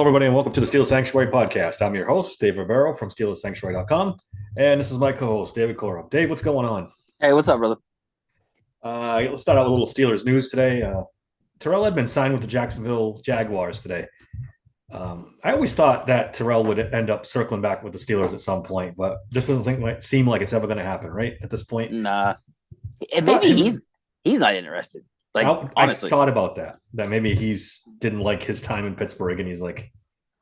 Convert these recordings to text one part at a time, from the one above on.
Hello, everybody, and welcome to the Steel Sanctuary podcast. I'm your host, Dave Rivero from SteelSanctuary.com, and this is my co-host, David Cora. Dave, what's going on? Hey, what's up, brother? Let's start out with a little Steelers news today. Terrell Edmonds signed with the Jacksonville Jaguars today. I always thought that Terrell would end up circling back with the Steelers at some point, but this seem like it's ever going to happen, right? At this point, Nah, I and thought maybe him. he's not interested. Like I honestly, thought about that maybe he's didn't like his time in Pittsburgh, and he's like,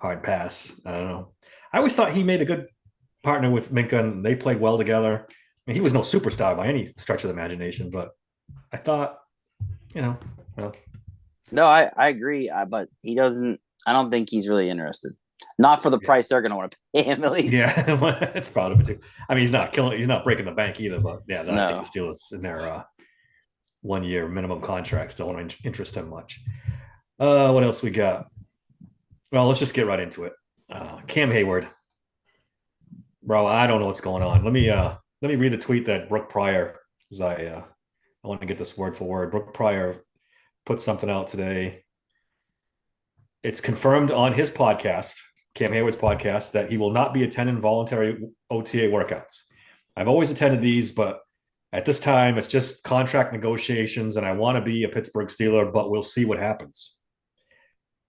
hard pass. I don't know. I always thought he made a good partner with Minka, and they played well together. I mean, he was no superstar by any stretch of the imagination, but I thought, you know, well, no, I agree. But he doesn't. I don't think he's really interested. Not for the yeah, price they're going to want to pay him, at least. yeah, it's proud of it too. I mean, he's not breaking the bank either, but yeah, I think the No. Steelers in their 1 year minimum contracts don't interest him much. What else we got? Well, let's just get right into it. Cam Hayward, bro, I don't know what's going on. Let me read the tweet that Brooke Pryor, because I want to get this word for word. Brooke Pryor put something out today. It's confirmed on his podcast, Cam Hayward's podcast, that he will not be attending voluntary OTA workouts. I've always attended these, but at this time, it's just contract negotiations, and I want to be a Pittsburgh Steeler, but we'll see what happens.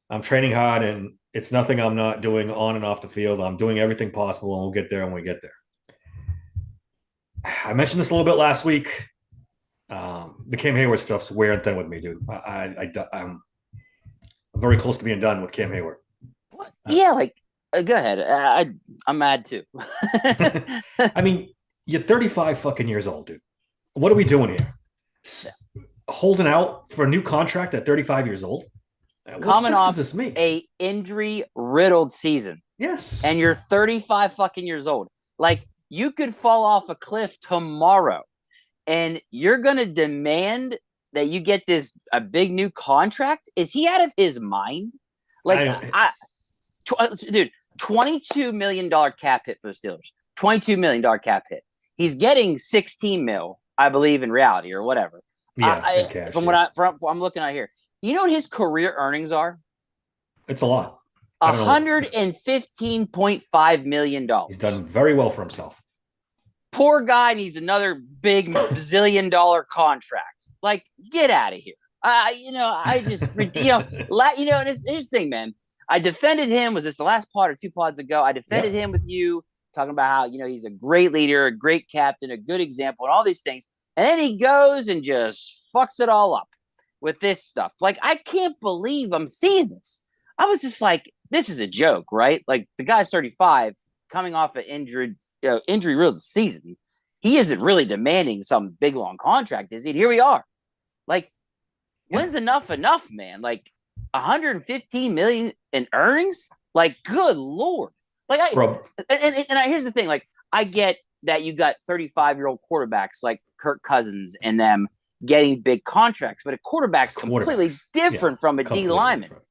I'm training hard, and it's nothing I'm not doing on and off the field. I'm doing everything possible, and we'll get there when we get there. I mentioned this a little bit last week. The Cam Hayward stuff's wearing thin with me, dude. I'm very close to being done with Cam Hayward. What? Yeah, like go ahead. I'm mad too. I mean, you're 35 fucking years old, dude. What are we doing here? Holding out for a new contract at 35 years old? What Coming sense does off this make? a injury riddled season, Yes. and you're 35 fucking years old. Like you could fall off a cliff tomorrow, and you're gonna demand that you get this a big new contract? Is he out of his mind? Like dude, $22 million cap hit for the Steelers. $22 million cap hit. He's getting 16 mil, I believe, in reality or whatever. Yeah, in cash. From Yeah. what I'm looking at here, you know what his career earnings are? It's a lot. I don't know. $115.5 million. He's done very well for himself. Poor guy needs another big bazillion-dollar contract. Like, get out of here. I just, and here's the thing, man. I defended him. Was this the last pod or two pods ago? I defended him with you, talking about how, he's a great leader, a great captain, a good example, and all these things. And then he goes and just fucks it all up with this stuff. Like, I can't believe I'm seeing this. I was just like, this is a joke, right? Like, the guy's 35, coming off an injury riddled season. He isn't really demanding some big long contract, is he? And here we are. Like, when's enough, man? Like, 115 million in earnings? Like, good lord. Like, here's the thing. Like, I get that you got 35-year-old quarterbacks like Kirk Cousins and them getting big contracts, but a quarterback's completely different from a D lineman. Different.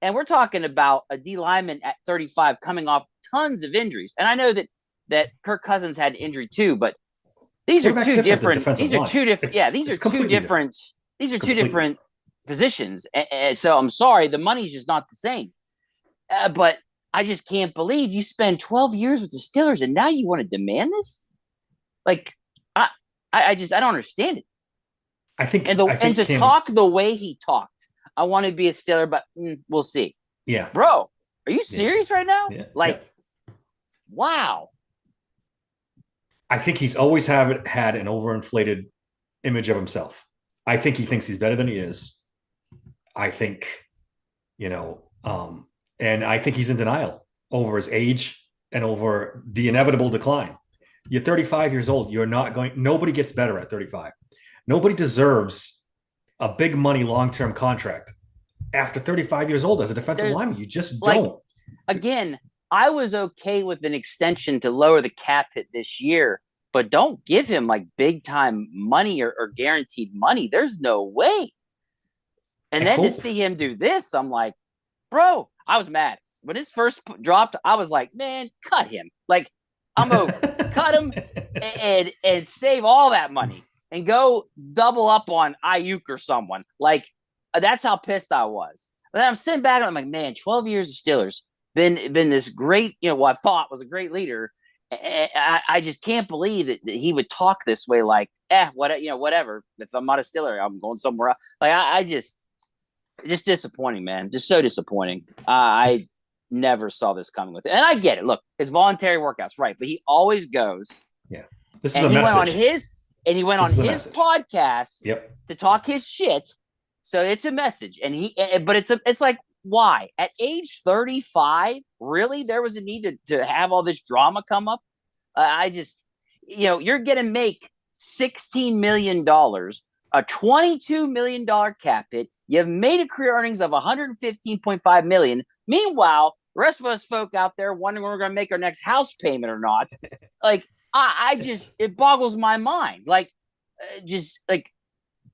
And we're talking about a D lineman at 35 coming off tons of injuries. And I know that Kirk Cousins had an injury too, but these are two different. These are two different. Yeah, these are two different. These are two different positions. And so I'm sorry, the money's just not the same. But I just can't believe you spend 12 years with the Steelers and now you want to demand this. Like, I don't understand it. I think talk the way he talked. I want to be a Steeler, but we'll see. Yeah, bro, are you serious right now? Yeah. Wow. I think he's always had an overinflated image of himself. I think he thinks he's better than he is. I think, and I think he's in denial over his age and over the inevitable decline. You're 35 years old. Nobody gets better at 35. Nobody deserves a big money long-term contract after 35 years old as a defensive lineman. You just don't. Again, I was okay with an extension to lower the cap hit this year, but don't give him like big time money or guaranteed money. There's no way. And then to see him do this, I'm like, bro, I was mad. When his first dropped, I was like, man, cut him. Like, I'm over. Cut him and save all that money and go double up on Ayuk or someone. Like, that's how pissed I was. But then I'm sitting back and I'm like, man, 12 years of Steelers, been this great, what I thought was a great leader. I just can't believe that he would talk this way, like, whatever. If I'm not a Steeler, I'm going somewhere else. Like, I just disappointing, man. Just so disappointing. I never saw this coming with it. And I get it. Look, it's voluntary workouts, right? But he always goes. Yeah. This is a message. He went on his podcast to talk his shit. So it's a message. But it's like, why? At age 35, really? There was a need to have all this drama come up? You're going to make $16 million, a $22 million cap hit. You've made a career earnings of $115.5 million. Meanwhile, the rest of us folk out there wondering when we're going to make our next house payment or not. Like, it boggles my mind. Like,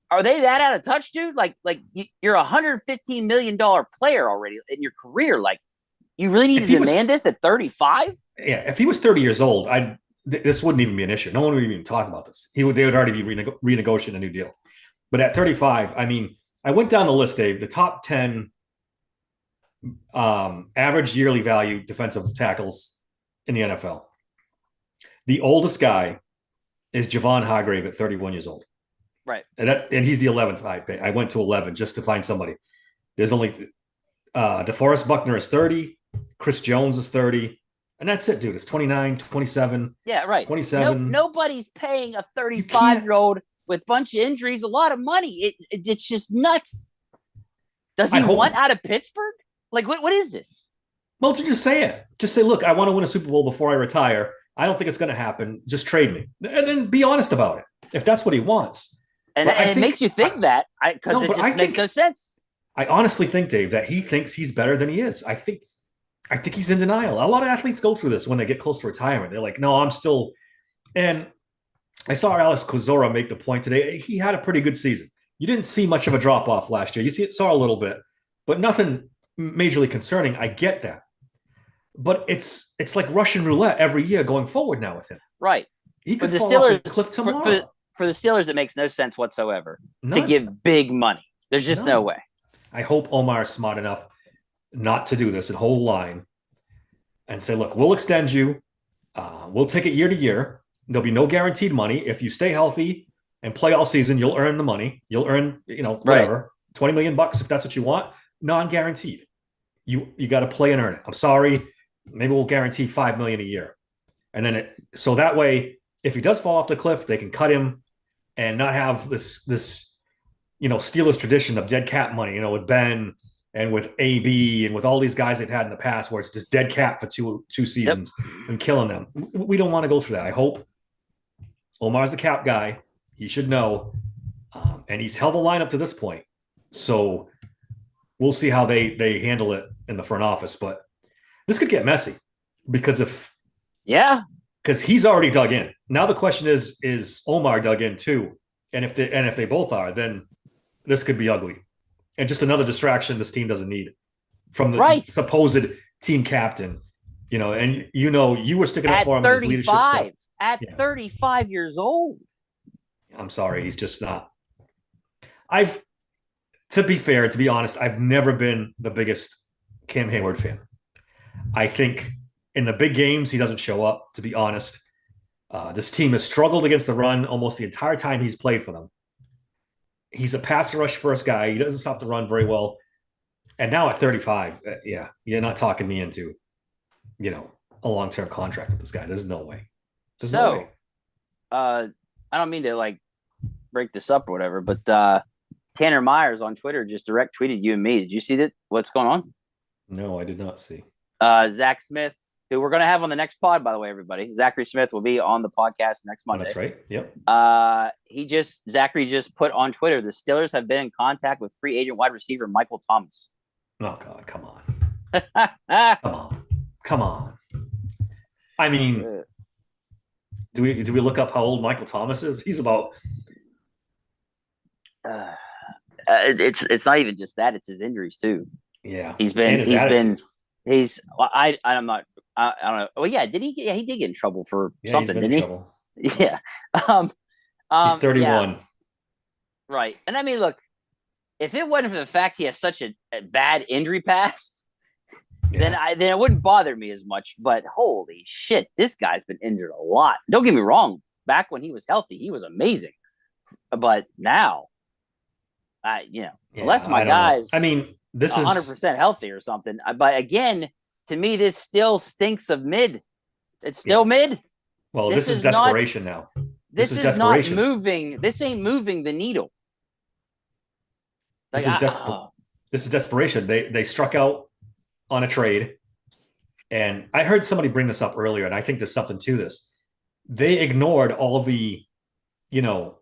are they that out of touch, dude? Like you're a $115 million player already in your career. Like, you really need to demand this at 35? Yeah, if he was 30 years old, this wouldn't even be an issue. No one would even talk about this. They would already be renegotiating a new deal. But at 35, I mean, I went down the list, Dave, the top 10 average yearly value defensive tackles in the NFL. The oldest guy is Javon Hargrave at 31 years old. Right. And he's the 11th. I went to 11 just to find somebody. There's only DeForest Buckner is 30. Chris Jones is 30. And that's it, dude. It's 29, 27. Yeah, right. 27. Nobody's paying a 35-year-old with a bunch of injuries a lot of money. It's just nuts. Does he want out of Pittsburgh? Like, what is this? Well, just say it. Just say, look, I want to win a Super Bowl before I retire. I don't think it's going to happen. Just trade me. And then be honest about it, if that's what he wants. And it makes you think that, because it just makes no sense. I honestly think, Dave, that he thinks he's better than he is. I think he's in denial. A lot of athletes go through this when they get close to retirement. They're like, no, I'm still. And I saw Alex Kozora make the point today. He had a pretty good season. You didn't see much of a drop off last year. You saw a little bit, but nothing majorly concerning. I get that. But it's like Russian roulette every year going forward now with him. Right. He could fall off the cliff tomorrow. For the Steelers, it makes no sense whatsoever to give big money. There's just no way. I hope Omar is smart enough not to do this and hold line and say, look, we'll extend you. We'll take it year to year. There'll be no guaranteed money. If you stay healthy and play all season, you'll earn the money. You'll earn, whatever, $20 million if that's what you want. Non-guaranteed. You got to play and earn it. I'm sorry. Maybe we'll guarantee $5 million a year. And then so that way, if he does fall off the cliff, they can cut him and not have this Steelers tradition of dead cap money, with Ben and with AB and with all these guys they've had in the past where it's just dead cap for two seasons and killing them. We don't want to go through that. I hope Omar's the cap guy. He should know. And he's held the line up to this point. So we'll see how they handle it in the front office. But this could get messy because because he's already dug in. Now the question is Omar dug in too? And if they both are, then this could be ugly. And just another distraction this team doesn't need from the supposed team captain. And you were sticking up for him in his leadership stuff. At 35 years old. I'm sorry, he's just not. To be honest, I've never been the biggest Cam Hayward fan. I think in the big games, he doesn't show up, to be honest. This team has struggled against the run almost the entire time he's played for them. He's a pass rush first guy. He doesn't stop the run very well. And now at 35, you're not talking me into, a long-term contract with this guy. There's no way. No way. I don't mean to break this up or whatever, but Tanner Myers on Twitter just direct tweeted you and me. Did you see that? What's going on? No, I did not see. Zach Smith, who we're going to have on the next pod, by the way, everybody. Zachary Smith will be on the podcast next Monday. Oh, that's right. Yep. Zachary just put on Twitter, the Steelers have been in contact with free agent wide receiver Michael Thomas. Oh, God, come on. Come on. I mean, do we look up how old Michael Thomas is? He's about. It's not even just that; it's his injuries too. Yeah, I don't know. Well, yeah, did he? Yeah, he did get in trouble for something, didn't he? Trouble. Yeah. He's 31. Yeah. Right, and I mean, look, if it wasn't for the fact he has such a bad injury past, then Yeah. then it wouldn't bother me as much. But holy shit, this guy's been injured a lot. Don't get me wrong. Back when he was healthy, he was amazing. But now, unless my I don't know. guy's I mean, this is 100% healthy or something. But again, to me, this still stinks of mid. It's still Yeah. mid. well, This this is is not desperation now. this is is not desperation. moving. This ain't moving the needle. Like This is this is desperation. They struck out on a trade, and I heard somebody bring this up earlier, and I think there's something to this. They ignored all the, you know,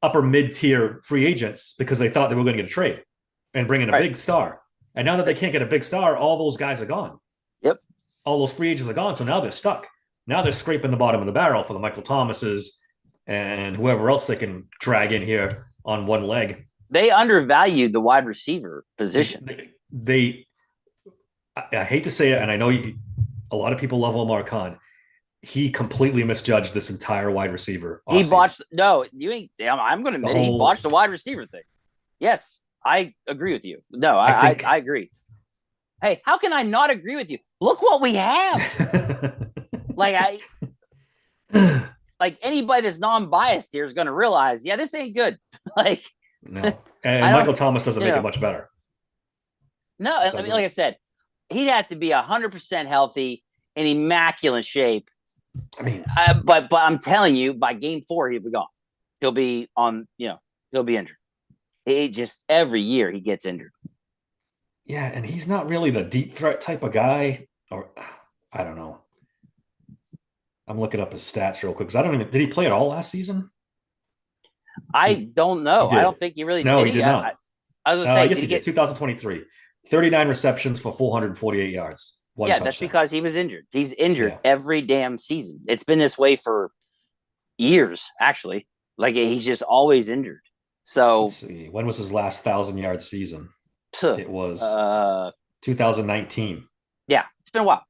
upper mid tier free agents because they thought they were going to get a trade and bring in a Right. big star. And now that they can't get a big star, all those guys are gone. Yep. All those free agents are gone. So now they're stuck. Now they're scraping the bottom of the barrel for the Michael Thomases and whoever else they can drag in here on one leg. They undervalued the wide receiver position. I hate to say it, and I know a lot of people love Omar Khan. He completely misjudged this entire wide receiver. He botched. No, you ain't. I'm going to admit he botched the wide receiver thing. Yes, I agree with you. No, I agree. Hey, how can I not agree with you? Look what we have. like anybody that's non-biased here is going to realize, yeah, this ain't good. Like no, and Michael Thomas doesn't make it much better. No, I mean, like I said, he'd have to be 100% healthy in immaculate shape. I mean, but I'm telling you, by game 4, he'll be gone. He'll be on. He'll be injured. He just every year he gets injured. Yeah, and he's not really the deep threat type of guy, or I don't know. I'm looking up his stats real quick because I don't even. Did he play at all last season? I don't know. I don't think he really. No, he did not. I was going to say, yes, he did. 2023, 39 receptions for 448 yards. One touchdown. That's because he was injured. He's injured every damn season. It's been this way for years, actually. Like he's just always injured. So let's see. When was his last 1,000-yard season? It was 2019. Yeah, it's been a while.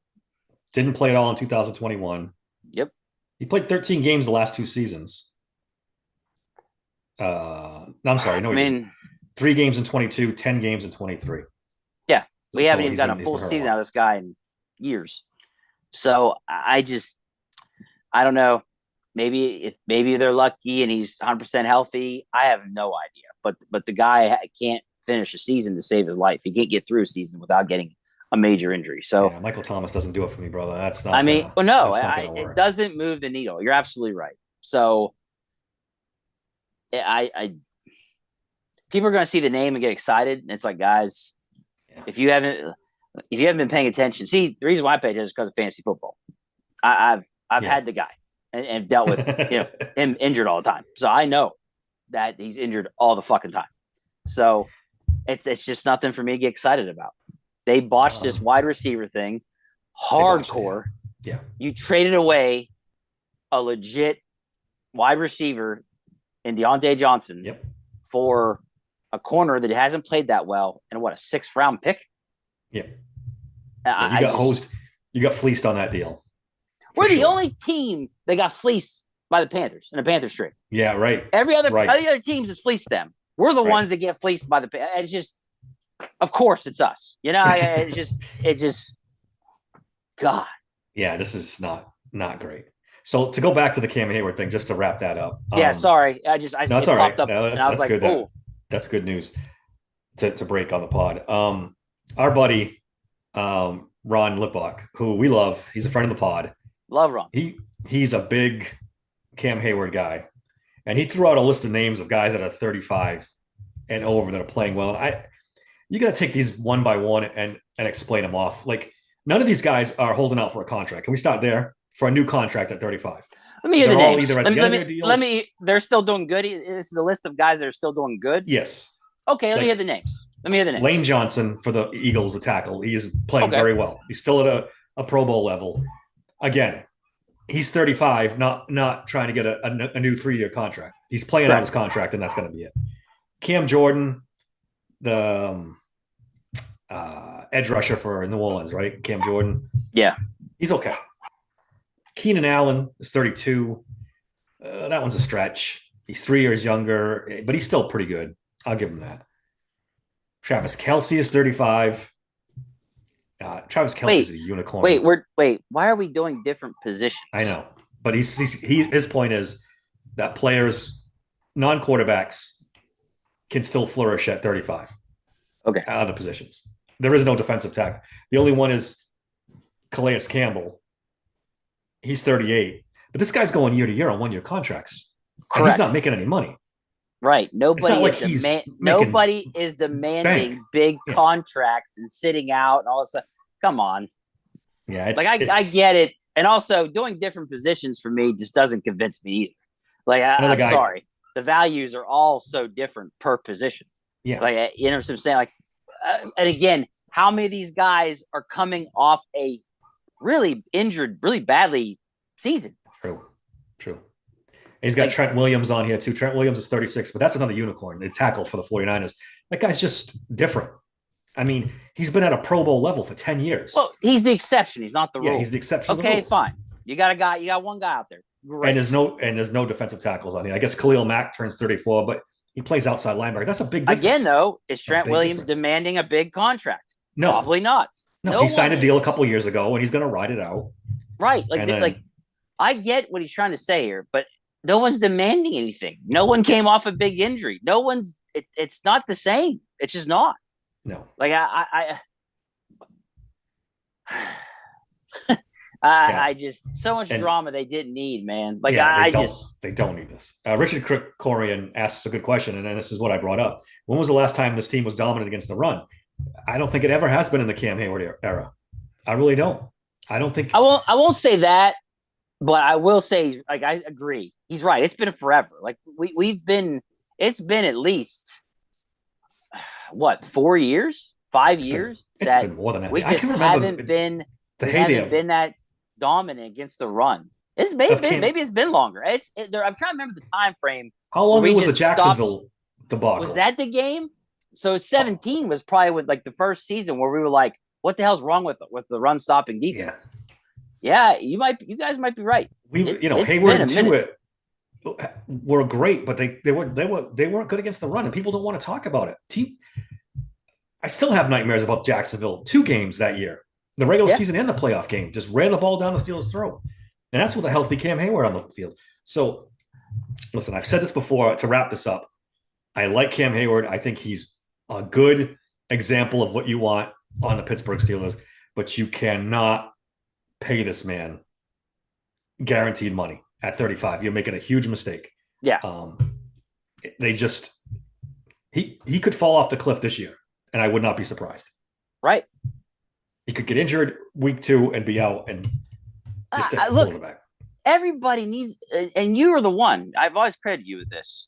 Didn't play at all in 2021. Yep. He played 13 games the last 2 seasons. No, I'm sorry. No, 3 games in 22, 10 games in 23. Yeah, we haven't even gotten a full season out of this guy in years. So I don't know. Maybe they're lucky and he's 100% healthy. I have no idea. But the guy can't finish a season to save his life. He can't get through a season without getting a major injury. So Michael Thomas doesn't do it for me, brother. That's not. It doesn't move the needle. You're absolutely right. So people are going to see the name and get excited. And it's like, guys, if you haven't been paying attention, see, the reason why I pay attention is because of fantasy football. I've had the guy and dealt with him injured all the time. So I know that he's injured all the fucking time. So it's just nothing for me to get excited about. They botched this wide receiver thing hardcore. Yeah. You traded away a legit wide receiver in Deontay Johnson for a corner that hasn't played that well and a 6th round pick. Yeah. You got hosed. You got fleeced on that deal. We're the only team that got fleeced by the Panthers in a Panthers trade. Yeah, right. Every other teams has fleeced them. We're the ones that get fleeced by the Panthers. It's just, of course, it's us. It just, God. Yeah, this is not great. So to go back to the Cam Hayward thing, just to wrap that up. Sorry. I no, it's all right. Up no, and I was like, good. oh. That's good news to break on the pod. Our buddy, Ron Lipbach, who we love, he's a friend of the pod. Love Ron. He's a big Cam Hayward guy. And he threw out a list of names of guys that are 35 and over that are playing well. And you got to take these one by one and explain them off. Like, none of these guys are holding out for a contract. Can we start there? For a new contract at 35. Let me hear the names. Either at the end of their deals. They're still doing good. This is a list of guys that are still doing good. Yes. Okay, let me hear the names. Lane Johnson for the Eagles, the tackle. He is playing very well. He's still at a Pro Bowl level. Again, he's 35, not trying to get a new 3-year contract. He's playing out his contract, and that's going to be it. Cam Jordan, the edge rusher for New Orleans, right? Cam Jordan. Yeah. He's okay. Keenan Allen is 32. That one's a stretch. He's 3 years younger, but he's still pretty good. I'll give him that. Travis Kelce is 35. Travis Kelce's a unicorn. Why are we doing different positions? I know, but his point is that players, non-quarterbacks, can still flourish at 35. Okay. At other positions. There is no defensive tackle. The only one is Calais Campbell. He's 38. But this guy's going year to year on 1-year contracts. Correct. And he's not making any money. Right. Nobody like is demanding big contracts and sitting out and all this stuff. Come on. Yeah, I get it. And also doing different positions for me just doesn't convince me either. Like I'm sorry. The values are all so different per position. Yeah. Like, you know what I'm saying? Like, and again, how many of these guys are coming off a really injured, really badly season? True. He's got Trent Williams on here too. Trent Williams is 36, but that's another unicorn. They tackle for the 49ers. That guy's just different. I mean, he's been at a Pro Bowl level for 10 years. Well, he's the exception. He's not the rule. Yeah, he's the exception. Okay, fine. You got one guy out there. Great. And there's no defensive tackles on here. I guess Khalil Mack turns 34, but he plays outside linebacker. That's a big difference. Again, though, is Trent Williams demanding a big contract? No. Probably not. No, he signed a deal a couple years ago, and he's going to ride it out. Right. I get what he's trying to say here, but no one's demanding anything. No one came off a big injury. No one's – it's not the same. It's just not. No. Like, I just – so much drama they didn't need, man. Like, they don't need this. Richard Corian asks a good question, and this is what I brought up. When was the last time this team was dominant against the run? I don't think it ever has been in the Cam Hayward era. I really don't. I don't think – I won't say that, but I will say, like, I agree. He's right. It's been forever. Like, we've been – it's been at least, 4 years? 5 years? It's been more than that. We just haven't been that dominant against the run. Maybe it's been longer. I'm trying to remember the time frame. How long was the Jacksonville debacle? Was that the game? So 17 was probably with like the first season where we were like, "What the hell's wrong with the run stopping defense?" Yeah, you guys might be right. Hayward and Tuitt were great, but they weren't good against the run, and people don't want to talk about it. I still have nightmares about Jacksonville. 2 games that year, the regular season and the playoff game, just ran the ball down the Steelers' throat, and that's with a healthy Cam Hayward on the field. So, listen, I've said this before. To wrap this up, I like Cam Hayward. I think he's a good example of what you want on the Pittsburgh Steelers, but you cannot pay this man guaranteed money at 35. You're making a huge mistake. Yeah. He could fall off the cliff this year, and I would not be surprised. Right. He could get injured week 2 and be out, and look, everybody needs, and you are the one. I've always credited you with this.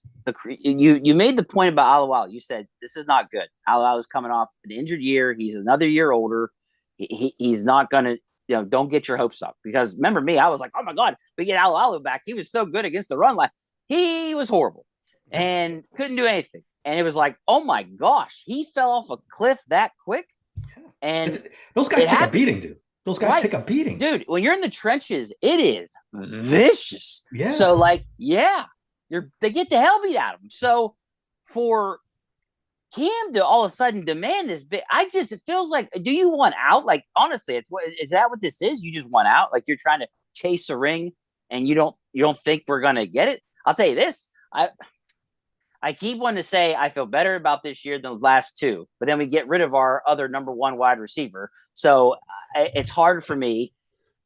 You made the point about Alualu. You said this is not good. Alualu's coming off an injured year. He's another year older. He's not going to, don't get your hopes up. Because remember me, I was like, oh my God, we get Alualu back. He was so good against the run line. He was horrible and couldn't do anything. And it was like, oh my gosh, he fell off a cliff that quick. And those guys take a beating, dude. Those guys take a beating. Dude, when you're in the trenches, it is vicious. Yeah. So, they get the hell beat out of them. So, for Cam to all of a sudden demand this big, it feels like, do you want out? Like, honestly, is that what this is? You just want out? Like, you're trying to chase a ring and you don't think we're going to get it? I'll tell you this. I keep wanting to say I feel better about this year than the last 2, but then we get rid of our other number 1 wide receiver. So it's hard for me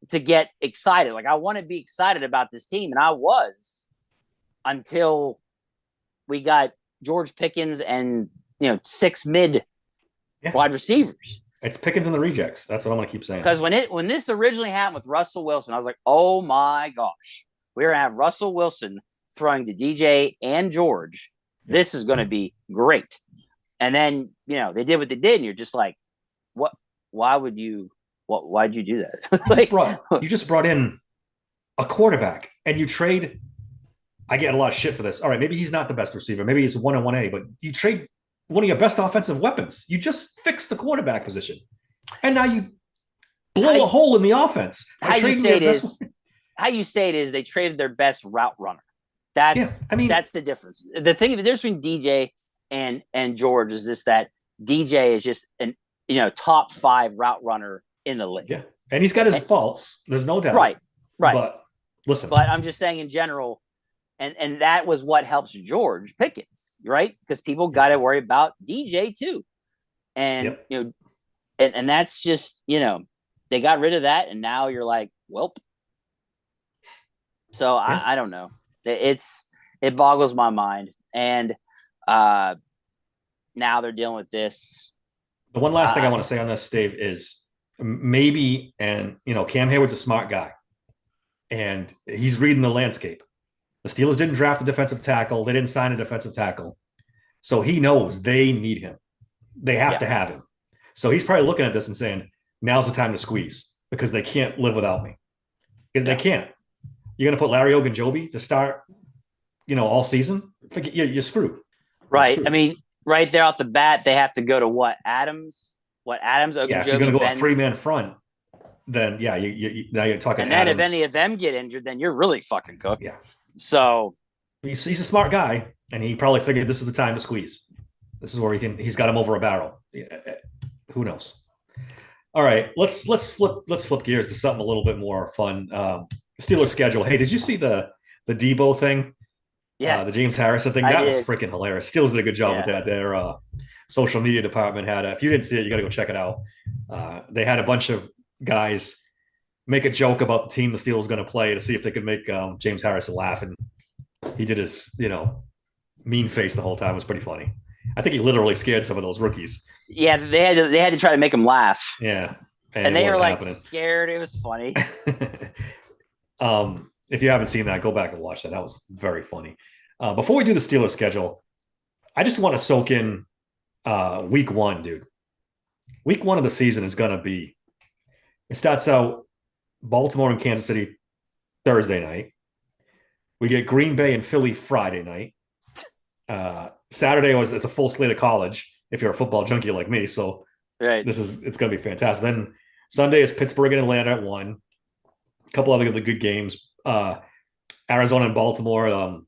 to get excited. Like, I want to be excited about this team, and I was until we got George Pickens and 6 mid wide receivers. It's Pickens and the rejects. That's what I'm going to keep saying. Because when this originally happened with Russell Wilson, I was like, oh my gosh, we're going to have Russell Wilson throwing to DJ and George. This is going to be great. And then, they did what they did. And you're just like, what? Why'd you do that? You just brought in a quarterback and you trade. I get a lot of shit for this. All right. Maybe he's not the best receiver. Maybe he's 1-1A, but you trade one of your best offensive weapons. You just fixed the quarterback position. And now you blow a hole in the offense. How you say it is they traded their best route runner. That's the difference. The difference between DJ and George is just that DJ is just an top 5 route runner in the league. Yeah, and he's got his faults. There's no doubt. Right. But listen, but I'm just saying in general, and that was what helps George Pickens, right? Because people got to worry about DJ too, and and that's just they got rid of that, and now you're like, welp. So I don't know. It boggles my mind, and now they're dealing with this. The one last thing I want to say on this, Dave, is maybe, and Cam Hayward's a smart guy, and he's reading the landscape. The Steelers didn't draft a defensive tackle. They didn't sign a defensive tackle. So he knows they need him. They have to have him. So he's probably looking at this and saying, now's the time to squeeze because they can't live without me. They can't. You're going to put Larry Ogunjobi to start, all season? Forget, you're screwed. Right. You're screwed. I mean, right there off the bat, they have to go to what? Adams? Ogunjobi? Yeah, if you're going to go a 3-man front, then, now you're talking And then Adams. if any of them get injured, then you're really fucking cooked. Yeah. So he's a smart guy, and he probably figured this is the time to squeeze. This is where he's got him over a barrel. Who knows? All right, let's flip gears to something a little bit more fun. Steelers schedule. Hey, did you see the Debo thing? Yeah, the James Harrison thing. That was freaking hilarious. Steelers did a good job with that. Their social media department had if you didn't see it, you got to go check it out. They had a bunch of guys make a joke about the team the Steelers going to play to see if they could make James Harrison laugh, and he did his mean face the whole time. It was pretty funny. I think he literally scared some of those rookies. Yeah, they had to try to make him laugh. Yeah, and they were like scared. It was funny. If you haven't seen that, go back and watch that. That was very funny. Before we do the Steelers schedule, I just want to soak in week 1, dude. Week 1 of the season is going to be, it starts out Baltimore and Kansas City Thursday night. We get Green Bay and Philly Friday night. Saturday it's a full slate of college if you're a football junkie like me. So it's going to be fantastic. Then Sunday is Pittsburgh and Atlanta at 1. A couple other good games. Arizona and Baltimore.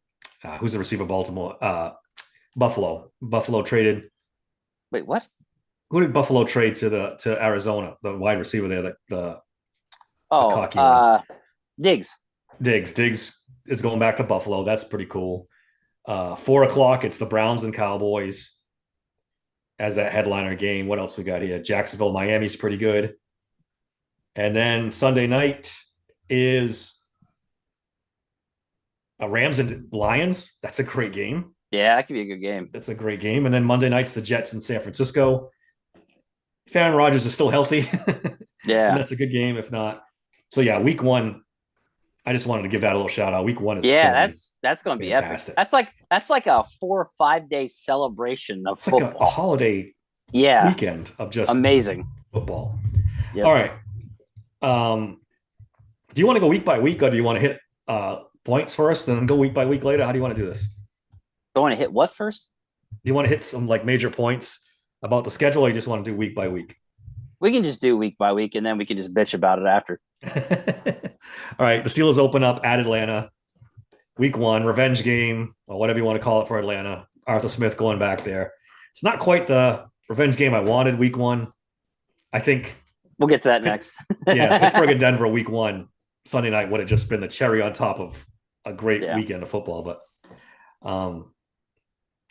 Who's the receiver? Baltimore. Buffalo. Buffalo traded. Wait, what? Who did Buffalo trade to Arizona? The wide receiver there. The Diggs. Diggs is going back to Buffalo. That's pretty cool. 4:00, it's the Browns and Cowboys as that headliner game. What else we got here? Jacksonville, Miami's pretty good. And then Sunday night is Rams and Lions. That's a great game. Yeah, that could be a good game. That's a great game. And then Monday night's the Jets in San Francisco. If Aaron Rodgers is still healthy, yeah, that's a good game. If not, so yeah, week 1. I just wanted to give that a little shout out. Week 1 is that's going to be epic. That's like a 4 or 5 day celebration of football. Like a holiday weekend of just amazing football. Yep. All right. Do you want to go week by week, or do you want to hit points first and then go week by week later? How do you want to do this? Do you want to hit what first? Do you want to hit some major points about the schedule, or you just want to do week by week? We can just do week by week, and then we can just bitch about it after. All right. The Steelers open up at Atlanta. Week 1, revenge game, or whatever you want to call it for Atlanta. Arthur Smith going back there. It's not quite the revenge game I wanted week 1. I think we'll get to that next. Yeah, Pittsburgh and Denver week 1, Sunday night would have just been the cherry on top of a great weekend of football. But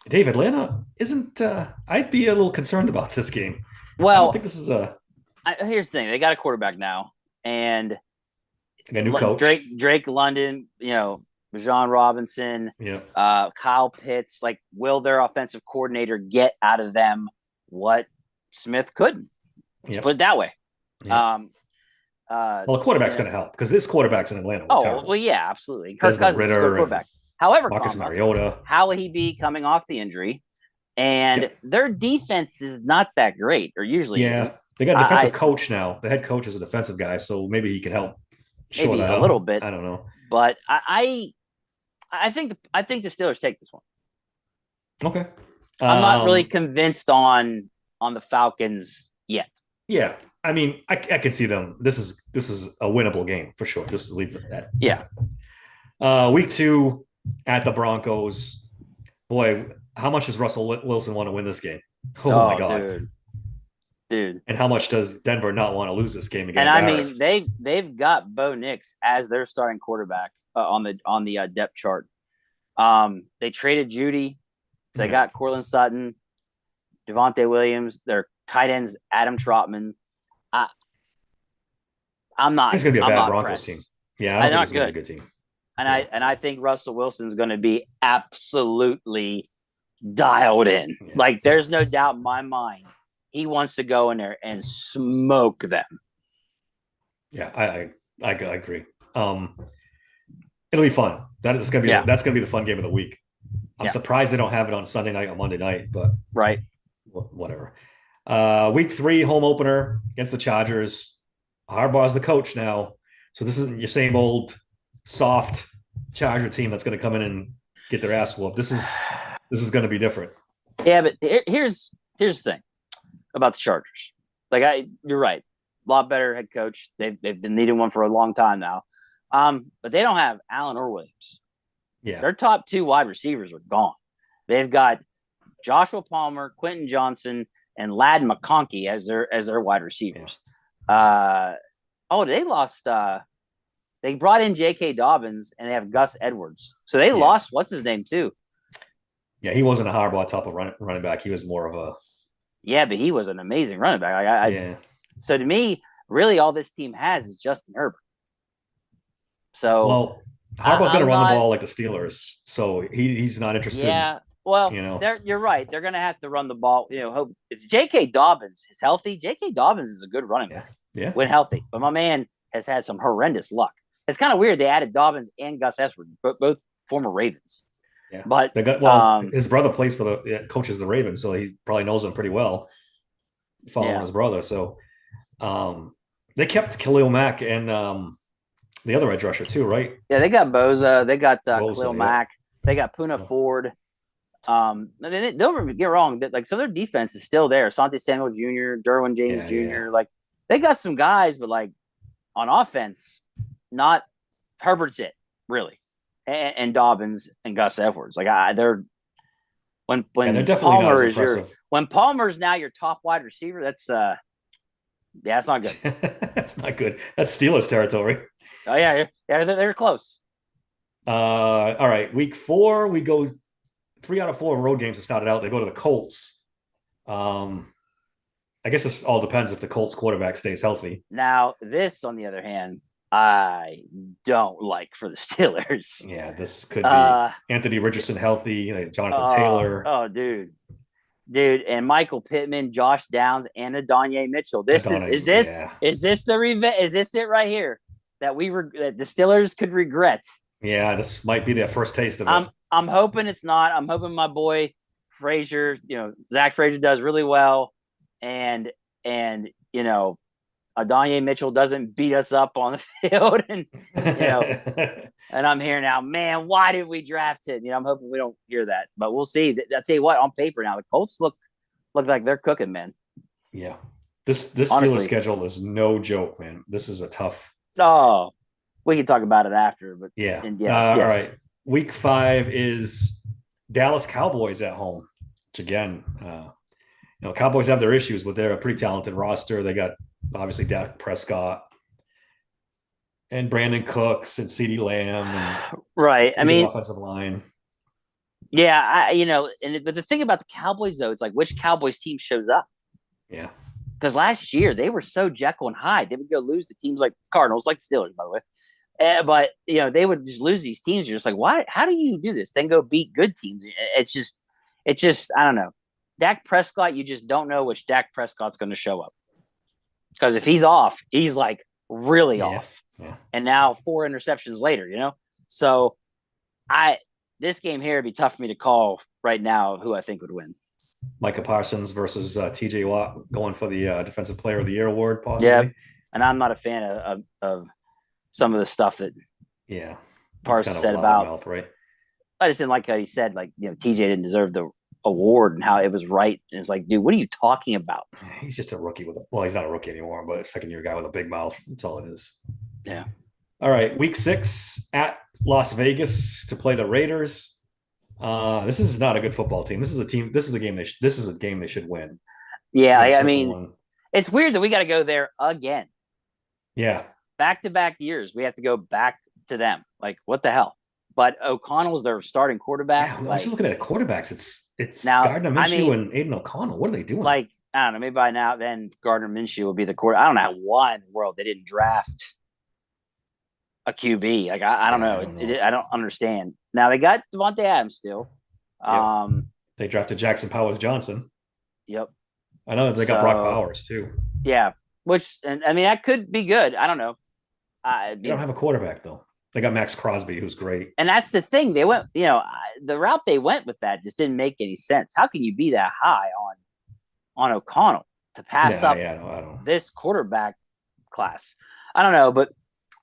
Dave, Atlanta isn't I'd be a little concerned about this game. Well, I don't think this is here's the thing. They got a quarterback now, and a new coach. Drake London, Bijan Robinson, Kyle Pitts. Like, will their offensive coordinator get out of them what Smith couldn't? Let's put it that way. Yep. Well, the quarterback's going to help because this quarterback's in Atlanta. Well, yeah, absolutely. Kirk Cousins is a good quarterback. However, Marcus Mariota, how will he be coming off the injury? And their defense is not that great, or usually. Yeah, they got a defensive coach now. The head coach is a defensive guy, so maybe he could help. Maybe that a little bit. I don't know, but I think the Steelers take this one. Okay, I'm not really convinced on the Falcons yet. Yeah, I mean, I can see them. This is a winnable game for sure. Just to leave it at that. Yeah. Week 2 at the Broncos. Boy, how much does Russell Wilson want to win this game? Oh my Oh, God. dude. And how much does Denver not want to lose this game and get And I mean, embarrassed? they've got Bo Nix as their starting quarterback on the depth chart. They traded Judy, so they Yeah. got Cortland Sutton, Devontae Williams. Their tight ends, Adam Trotman. I, I'm not. It's going to be a I'm bad not Broncos team. impressed. Yeah, I don't I'm think not it's going to be good. a good team. And Yeah. I think Russell Wilson's going to be absolutely dialed in. Yeah. Like there's no doubt in my mind he wants to go in there and smoke them. Yeah, I agree. It'll be fun. That's gonna be the fun game of the week. I'm surprised they don't have it on Sunday night or Monday night, but right. Whatever. Week 3 home opener against the Chargers. Harbaugh's the coach now, so this isn't your same old soft Charger team that's going to come in and get their ass whooped. This is going to be different. Yeah, but here's the thing about the Chargers. Like you're right, a lot better head coach. They've been needing one for a long time now. But they don't have Allen or Williams. Yeah, their top 2 wide receivers are gone. They've got Joshua Palmer, Quentin Johnson, and Ladd McConkey as their wide receivers. Yeah. They lost. They brought in J.K. Dobbins and they have Gus Edwards. So they lost what's his name too. Yeah, he wasn't a Harbaugh type of running back. He was more of a. Yeah, but he was an amazing running back. So to me, really, all this team has is Justin Herbert. So Harbaugh's going to run the ball like the Steelers, so he's not interested. Yeah, well, you're right. They're going to have to run the ball. Hope if J.K. Dobbins is healthy, J.K. Dobbins is a good running back. Yeah, when healthy. But my man has had some horrendous luck. It's kind of weird they added Dobbins and Gus Edwards, both former Ravens. Yeah, but his brother plays for coaches the Ravens, so he probably knows them pretty well. Following his brother, so they kept Khalil Mack and the other edge rusher too, right? Yeah, they got Bosa, they got Khalil Mack, they got Puna Ford. Don't get wrong that like so their defense is still there. Asante Samuel Jr., Derwin James Jr. Like they got some guys, but like on offense, not Herbert's it really, and Dobbins and Gus Edwards. Like they're when they're definitely Palmer not as is impressive. When Palmer's now your top wide receiver, that's it's not good. That's not good. That's Steelers territory. Oh yeah, they're close. All right, week 4 we go 3 out of 4 road games that started out. They go to the Colts. I guess this all depends if the Colts quarterback stays healthy. Now, this, on the other hand, I don't like for the Steelers. Yeah, this could be Anthony Richardson healthy, Jonathan Taylor. Oh, dude, and Michael Pittman, Josh Downs, and Adonai Mitchell. Is this the revenge? Is this it right here that that the Steelers could regret? Yeah, this might be their first taste of it. I'm hoping it's not. I'm hoping my boy Frazier, Zach Frazier does really well, and Adonai Mitchell doesn't beat us up on the field, and and I'm here now, man. Why did we draft him? I'm hoping we don't hear that, but we'll see. I'll tell you what, on paper now, the Colts look like they're cooking, man. Yeah, this Steelers schedule is no joke, man. This is a tough. Oh, we can talk about it after, but yeah. Yes. All right. Week 5 is Dallas Cowboys at home, which again, Cowboys have their issues, but they're a pretty talented roster. They got obviously Dak Prescott and Brandon Cooks and CeeDee Lamb, and right? I mean, offensive line. Yeah, but the thing about the Cowboys though, it's like which Cowboys team shows up. Yeah. Because last year they were so Jekyll and Hyde. They would go lose to teams like Cardinals, like the Steelers, by the way. But they would just lose these teams. You're just like, why? How do you do this? Then go beat good teams. It's just I don't know. Dak Prescott, you just don't know which Dak Prescott's going to show up. Because if he's off, he's like really off. Yeah. And now 4 interceptions later, So this game here would be tough for me to call right now who I think would win. Micah Parsons versus TJ Watt going for the Defensive Player of the Year award, possibly. Yeah, and I'm not a fan of some of the stuff that Parsons said about. Mouth, right? I just didn't like how he said TJ didn't deserve the award and how it was right. And it's like, dude, what are you talking about? He's just a rookie he's not a rookie anymore, but a second-year guy with a big mouth. That's all it is. Yeah. All right, week 6 at Las Vegas to play the Raiders. This is not a good football team. This is a team. This is a game. This is a game they should win. Yeah, I Minnesota mean, won. it's weird that we got to go there again. Yeah, Back to back years, we have to go back to them. Like, what the hell? But O'Connell's their starting quarterback. yeah. I was Like just looking at the quarterbacks. It's now, Gardner I Minshew mean, and Aiden O'Connell. What are they doing? like I don't know. Maybe by now, then Gardner Minshew will be the quarter. I don't know why in the world they didn't draft a QB. Like I don't Yeah, I know. don't know. I don't understand. Now they got Devontae Adams still. Yep. Um, They drafted Jackson Powers Johnson. yep. I know that they got Brock So Bowers too. yeah, which and I mean that could be good. I don't know. I They don't mean, have a quarterback though. They got Max Crosby, who's great. and that's the thing. They went, the route they went with that just didn't make any sense. How can you be that high on O'Connell to pass Nah, up yeah, no, I don't. this quarterback class? I don't know, but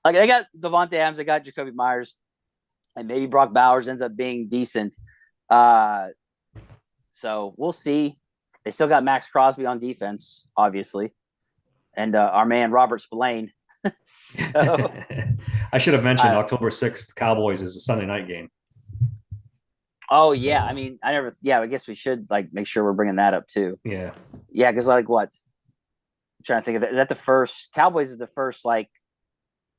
like they got Devontae Adams, they got Jacoby Myers, and maybe Brock Bowers ends up being decent. So we'll see. They still got Max Crosby on defense, obviously, and our man Robert Spillane. So I should have mentioned uh, October 6th, Cowboys is a Sunday night game. oh So yeah, I mean, I never. Yeah, I guess we should like make sure we're bringing that up too. yeah, Yeah, because like what? I'm trying to think of it. Is that the first Cowboys is the first like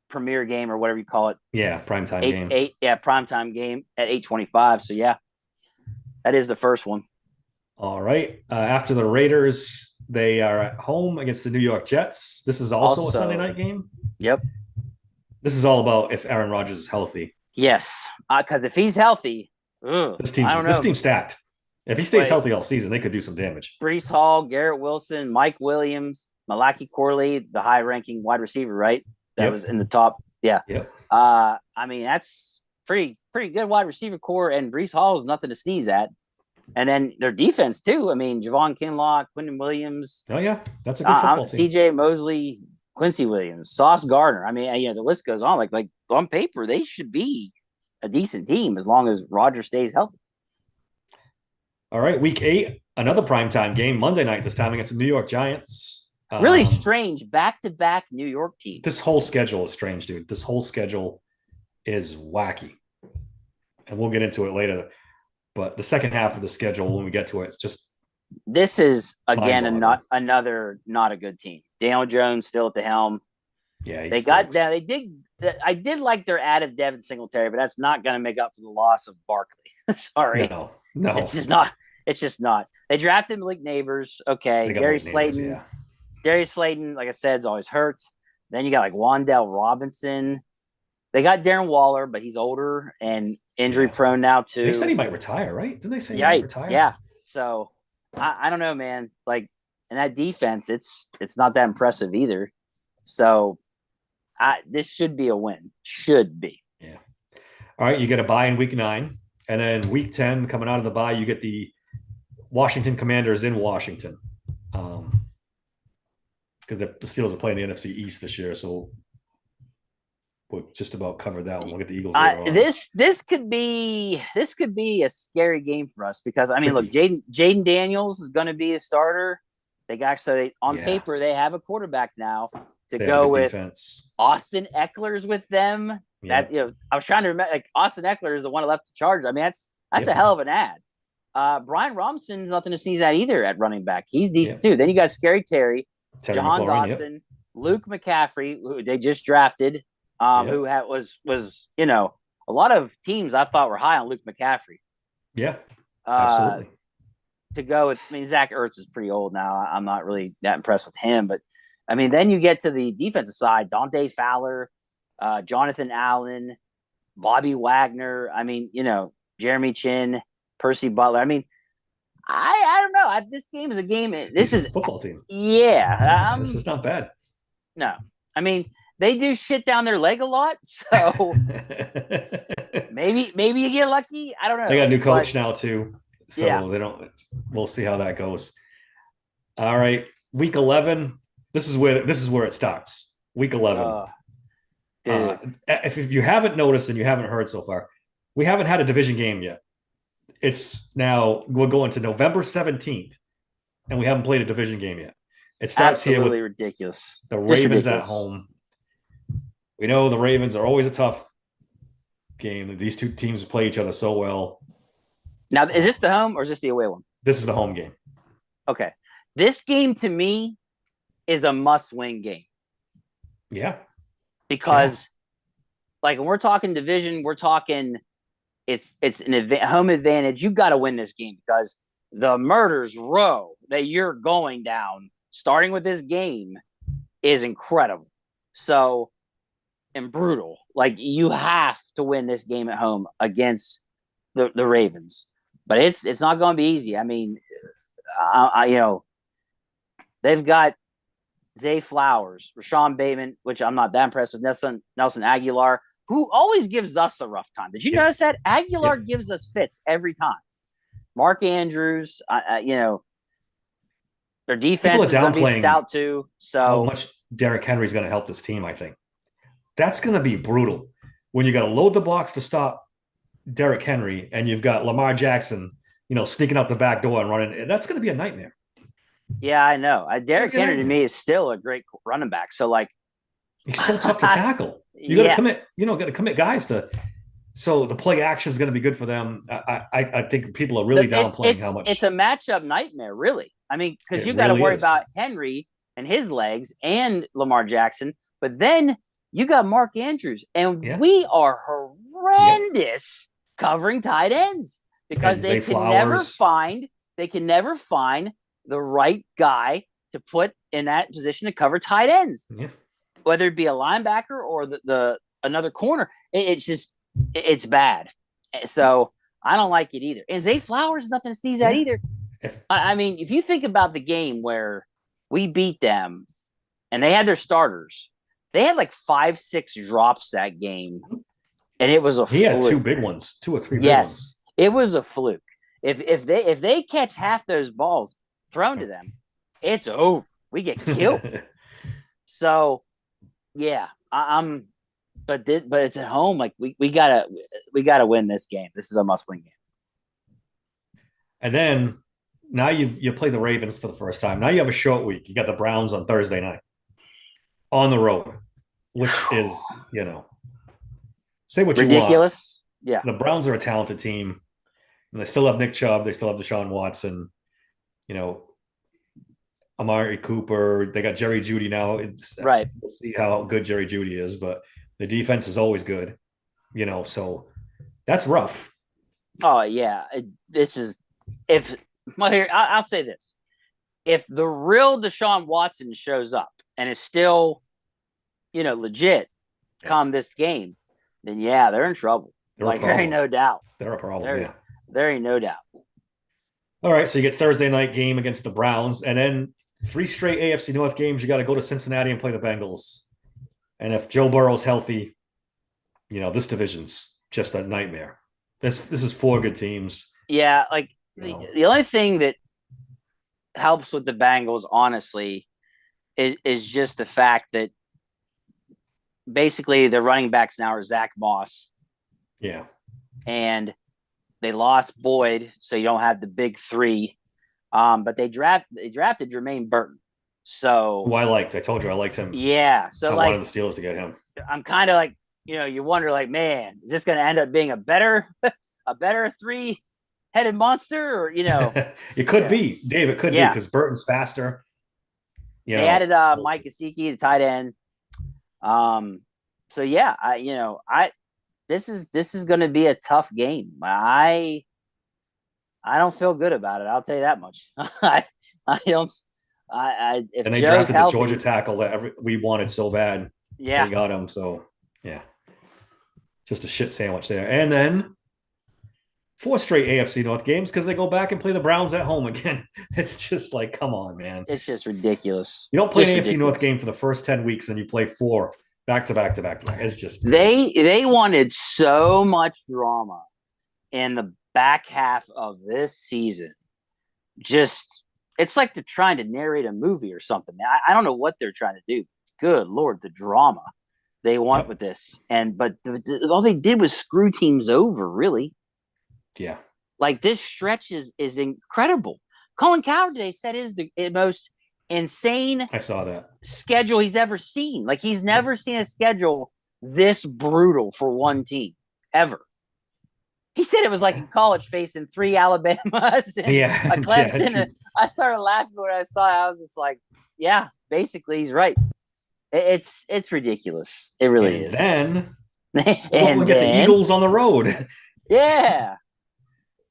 premier game or whatever you call it? yeah, primetime game. Yeah, primetime game at 8:25. So yeah, that is the first one. All right. After the Raiders, they are at home against the New York Jets. This is also a Sunday night game. Yep. This is all about if Aaron Rodgers is healthy. Yes, because if he's healthy, I don't know. This team's stacked. If he stays Wait. healthy all season, they could do some damage. Brees Hall, Garrett Wilson, Mike Williams, Malaki Corley, the high-ranking wide receiver, right? That Yep. was in the top. Yeah. Yep. I mean, that's pretty good wide receiver core, and Brees Hall is nothing to sneeze at. And then their defense too. I mean, Javon Kinlaw, Quinton Williams, Oh yeah, that's a good football team. C.J. Mosley, Quincy Williams, Sauce Gardner. I mean, the list goes on. Like on paper, they should be a decent team as long as Roger stays healthy. All right, week 8, another primetime game, Monday night this time against the New York Giants. Really strange back-to-back New York teams. This whole schedule is strange, dude. This whole schedule is wacky. And we'll get into it later. But the second half of the schedule, when we get to it, it's just this is again another not a good team. Daniel Jones still at the helm. Yeah, they got down. They did. I did like their add of Devin Singletary, but that's not going to make up for the loss of Barkley. Sorry, no, it's just not. It's just not. They drafted Malik Neighbors. Okay, Darius Slayton. Yeah. Darius Slayton, like I said, is always hurt. Then you got like Wan'Dale Robinson. They got Darren Waller, but he's older and injury prone now too. They said he might retire, right? Didn't they say he might retire? Yeah. So I don't know, man. Like in that defense, it's not that impressive either. So this should be a win. Should be. Yeah. All right, you get a bye in week 9, and then week 10 coming out of the bye, you get the Washington Commanders in Washington. Because the Steelers are playing the NFC East this year, so we'll just about cover that one. We'll get the Eagles later on. This could be a scary game for us because I mean, look, Jaden Daniels is going to be a starter. They got paper they have a quarterback now to go with. Defense. Austin Eckler's with them. Yeah. That I was trying to remember. Like Austin Eckler is the one left to charge. I mean, that's a hell of an ad. Brian Robinson's nothing to sneeze at either at running back. He's decent too. Then you got Scary Terry Jahan Dotson, Luke McCaffrey, who they just drafted, who was a lot of teams I thought were high on Luke McCaffrey. Yeah, absolutely. To go with, I mean, Zach Ertz is pretty old now. I'm not really that impressed with him, but I mean, then you get to the defensive side: Dante Fowler, Jonathan Allen, Bobby Wagner. I mean, Jeremy Chin, Percy Butler. I mean. I don't know. This game is a game. This is a football team. Yeah. This is not bad. No. I mean, they do shit down their leg a lot. So maybe you get lucky. I don't know. They got a new coach now too. So they don't. We'll see how that goes. All right. Week 11. This is where it starts. Week 11. If you haven't noticed and you haven't heard so far, we haven't had a division game yet. It's now we're going to November 17th, and we haven't played a division game yet. It starts here with ridiculous. The Ravens at home. We know the Ravens are always a tough game. These two teams play each other so well. Now, is this the home or is this the away one? This is the home game. Okay. This game to me is a must-win game Yeah. because, like, when we're talking division, we're talking it's an home advantage. You got to win this game because the murders row that you're going down, starting with this game, is incredible. So, and brutal. Like, you have to win this game at home against the Ravens, but it's not going to be easy. I mean, they've got Zay Flowers, Rashawn Bateman, which I'm not that impressed with. Nelson Aguilar, who always gives us a rough time. Did you notice that? Aguilar gives us fits every time. Mark Andrews, their defense is going to be stout too. So how much Derrick Henry is going to help this team, I think. That's going to be brutal when you got to load the box to stop Derrick Henry and you've got Lamar Jackson, sneaking out the back door and running. That's going to be a nightmare. Yeah, I know. Derrick Henry to me is still a great running back. So, like, he's so tough to tackle. You got to commit. Got to commit guys to. So the play action is going to be good for them. I think people are really downplaying how much it's a matchup nightmare. Really, I mean, because you got to worry about Henry and his legs and Lamar Jackson, but then you got Mark Andrews, and we are horrendous covering tight ends because they can never find the right guy to put in that position to cover tight ends, whether it be a linebacker or the another corner. It's bad. So I don't like it either. And Zay Flowers is nothing to sneeze at either. I mean, if you think about the game where we beat them and they had their starters, they had like 5-6 drops that game. And it was a fluke. He had 2 big ones, 2 or 3 big ones. Yes, it was a fluke. If they catch half those balls thrown to them, it's over. We get killed. So, yeah, but it's at home. Like we gotta win this game. This is a must-win game. And then now you play the Ravens for the first time. Now you have a short week. You got the Browns on Thursday night on the road, which is say what you want. Ridiculous. Yeah, the Browns are a talented team, and they still have Nick Chubb. They still have Deshaun Watson. Amari Cooper. They got Jerry Jeudy now. Right. We'll see how good Jerry Jeudy is, but the defense is always good. So that's rough. Oh yeah, I'll say this: if the real Deshaun Watson shows up and is still, legit, come this game, then they're in trouble. There ain't no doubt. They're a problem. There ain't no doubt. All right, so you get Thursday night game against the Browns, and then 3 straight AFC North games. You got to go to Cincinnati and play the Bengals. And if Joe Burrow's healthy, this division's just a nightmare. This is 4 good teams. Yeah, like the only thing that helps with the Bengals, honestly, is just the fact that basically their running backs now are Zach Moss. Yeah. And they lost Boyd, so you don't have the big 3. But they drafted Jermaine Burton. So who I liked. I told you I liked him. Yeah. So I wanted the Steelers to get him. I'm kind of like, you wonder, like, man, is this going to end up being a better 3-headed monster, or it could be, Dave. It could be because Burton's faster. They added Mike Gesicki, the tight end. So this is going to be a tough game. I don't feel good about it. I'll tell you that much. I don't. If and they Joe's drafted the Georgia tackle that we wanted so bad. Yeah, they got him. So just a shit sandwich there. And then 4 straight AFC North games because they go back and play the Browns at home again. It's just like, come on, man. It's just ridiculous. You don't play an AFC North game for the first 10 weeks, and you play 4 back to back. It's just they wanted so much drama in the back half of this season. Just, it's like they're trying to narrate a movie or something. I don't know what they're trying to do. Good Lord, the drama they want with this. But all they did was screw teams over, really. Yeah. Like, this stretch is incredible. Colin Cowherd today said it is the most insane schedule he's ever seen. Like, he's never seen a schedule this brutal for one team, ever. He said it was like in college facing 3 Alabamas and Yeah, a Clemson. yeah. And I started laughing when I saw it. I was just like, yeah, basically he's right. It's ridiculous. It really And is. then we And get the then, Eagles on the road. yeah,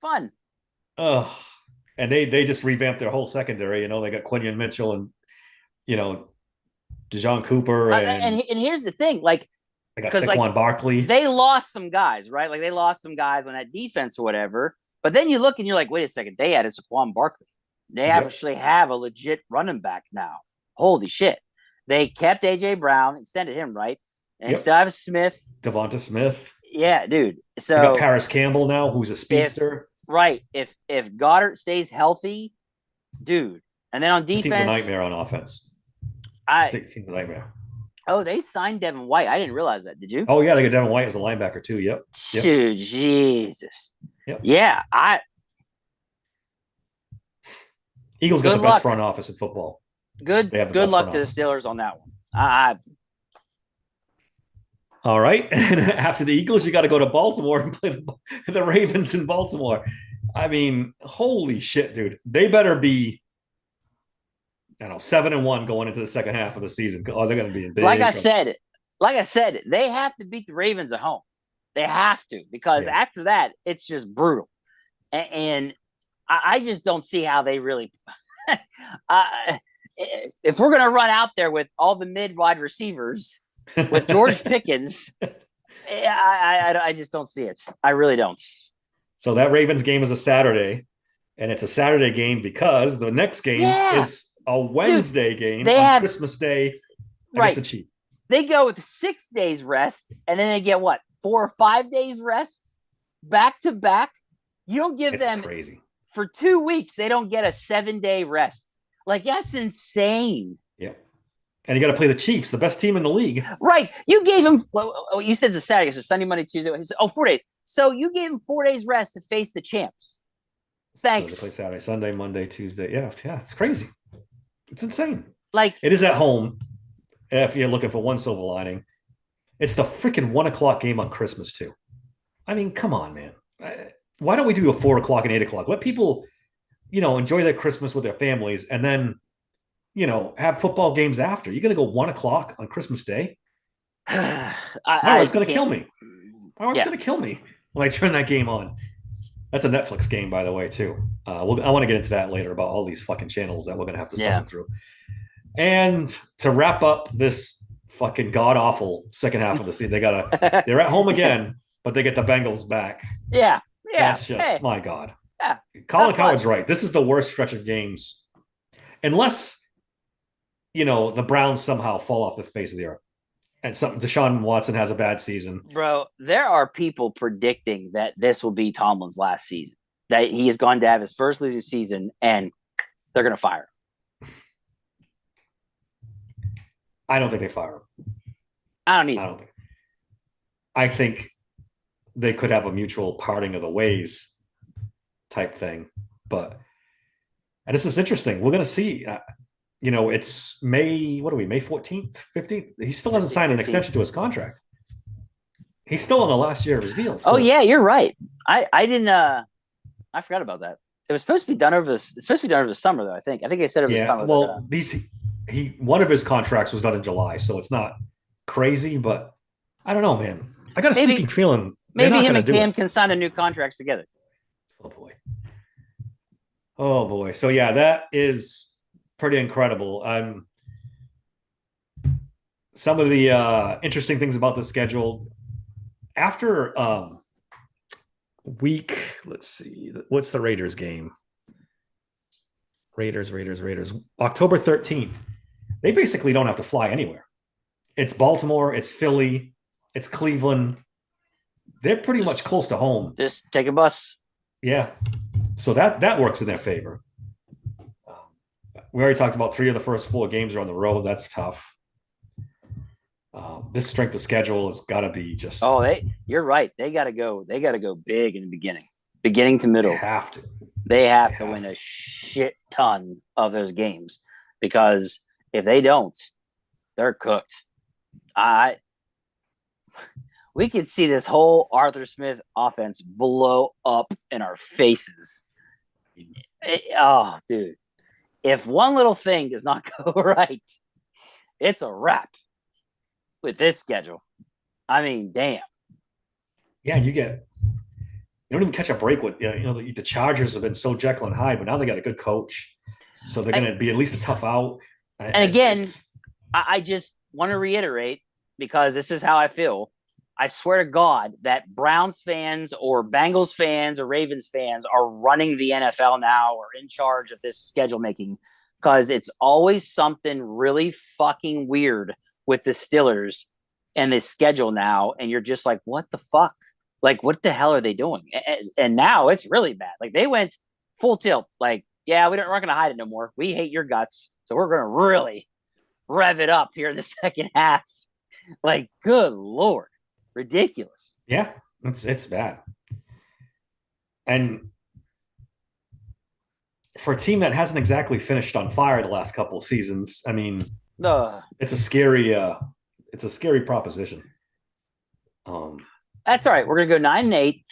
fun. Oh, and they just revamped their whole secondary. They got Quinion Mitchell and you know Dejon Cooper, and And here's the thing, like, they got because like Saquon Barkley. they lost some guys, right? Like they lost some guys on that defense or whatever. But then you look and you're like, wait a second, they added Saquon Barkley. They Yep. actually have a legit running back now. Holy shit. They kept AJ Brown, extended him, right? And Yep. still have Smith. Devonta Smith. Yeah, dude. They So got Paris Campbell now, who's a speedster. if Goddard stays healthy, dude. And then on This team's a defense, nightmare on offense. This team's a nightmare. they signed Devin White. I didn't realize that. Did you? Oh yeah, they got Devin White as a linebacker too. Yep. Dude, Jesus. Yep. Yeah, Eagles got Good the best luck. front office in football. good They have the good best luck front to the office. Steelers on that one. All right. And after the Eagles, you got to go to Baltimore and play the Ravens in Baltimore. I mean, holy shit, dude. They better be, 7-1 going into the second half of the season. Oh, they're going to be in big like I trouble. said, they have to beat the Ravens at home. They have to, because after that, it's just brutal. And I just don't see how they really. If we're gonna run out there with all the mid wide receivers with George Pickens, I just don't see it. I really don't. So that Ravens game is a Saturday, and it's a Saturday game because the next game is a Wednesday game on Christmas Day against the Chiefs. They go with 6 days rest, and then they get what, 4 or 5 days rest back to back. You don't give them crazy. For 2 weeks. They don't get a 7-day rest. Like, that's insane. Yeah. And you got to play the Chiefs, the best team in the league. Right. You gave him, you said the Saturday, so Sunday, Monday, Tuesday. 4 days. So you gave him 4 days rest to face the champs. Thanks. So they play Saturday, Sunday, Monday, Tuesday. Yeah, it's crazy. It's insane. Like, it is at home. If you're looking for one silver lining, it's the freaking 1:00 game on Christmas too. I mean, come on, man. Why don't we do a 4:00 and 8:00? Let people, enjoy their Christmas with their families, and then, have football games after. You're gonna go 1:00 on Christmas Day? It's gonna kill me. It's gonna kill me when I turn that game on. That's a Netflix game, by the way, too. I want to get into that later about all these fucking channels that we're gonna have to suffer through. And to wrap up this fucking god awful second half of the season, they're at home again, but they get the Bengals back. Yeah. That's just my God. Yeah. Colin Cowherd's right. This is the worst stretch of games, unless the Browns somehow fall off the face of the earth, and Deshaun Watson has a bad season. Bro, there are people predicting that this will be Tomlin's last season. That he is going to have his first losing season, and they're going to fire him. I don't think they fire him. I don't either. I think they could have a mutual parting of the ways type thing. And this is interesting. We're going to see. It's May 14th, 15th? He still hasn't signed an extension to his contract. He's still on the last year of his deal. So. Oh, yeah, you're right. I didn't I forgot about that. It was supposed to be done over the summer, though, I think. I think they said over the summer. Well, one of his contracts was done in July, so it's not crazy, but I don't know, man. I got a sneaking feeling maybe him and Cam can sign the new contracts together. Oh boy. So yeah, that is pretty incredible. Some of the interesting things about the schedule after let's see, what's the Raiders game? Raiders. October 13th. They basically don't have to fly anywhere. It's Baltimore, it's Philly, it's Cleveland. They're pretty much close to home. Just take a bus. Yeah. So that works in their favor. We already talked about 3 of the first 4 games are on the road. That's tough. This strength of schedule has got to be just. Oh, you're right. They got to go big in the beginning to middle. They have to. They have to win a shit ton of those games, because if they don't, they're cooked. we could see this whole Arthur Smith offense blow up in our faces. Oh, dude. If one little thing does not go right, it's a wrap with this schedule. I mean, damn. Yeah, you don't even catch a break with the Chargers have been so Jekyll and Hyde, but now they got a good coach, so they're going to be at least a tough out. And again, I just want to reiterate, because this is how I feel. I swear to God that Browns fans or Bengals fans or Ravens fans are running the NFL now or in charge of this schedule making, because it's always something really fucking weird with the Steelers and this schedule now. And you're just like, what the fuck? Like, what the hell are they doing? And now it's really bad. Like, they went full tilt. Like, yeah, we're not going to hide it no more. We hate your guts. So we're going to really rev it up here in the second half. Like, good Lord. Ridiculous. Yeah, it's bad. And for a team that hasn't exactly finished on fire the last couple of seasons, I mean, it's a scary proposition. That's all right. We're gonna go 9-8.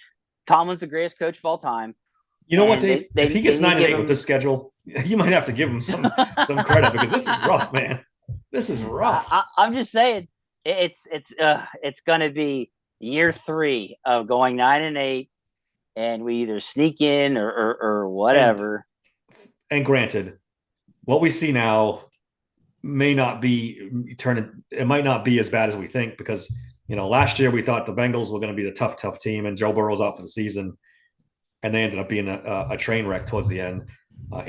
Tomlin's the greatest coach of all time. You know what, Dave? If he gets 9-8 with this schedule, you might have to give him some credit, because this is rough, man. This is rough. I'm just saying, it's gonna be year 3 of going 9-8, and we either sneak in or whatever. And granted, what we see now may not be it might not be as bad as we think, because last year we thought the Bengals were going to be the tough team, and Joe Burrow's out for the season, and they ended up being a train wreck towards the end.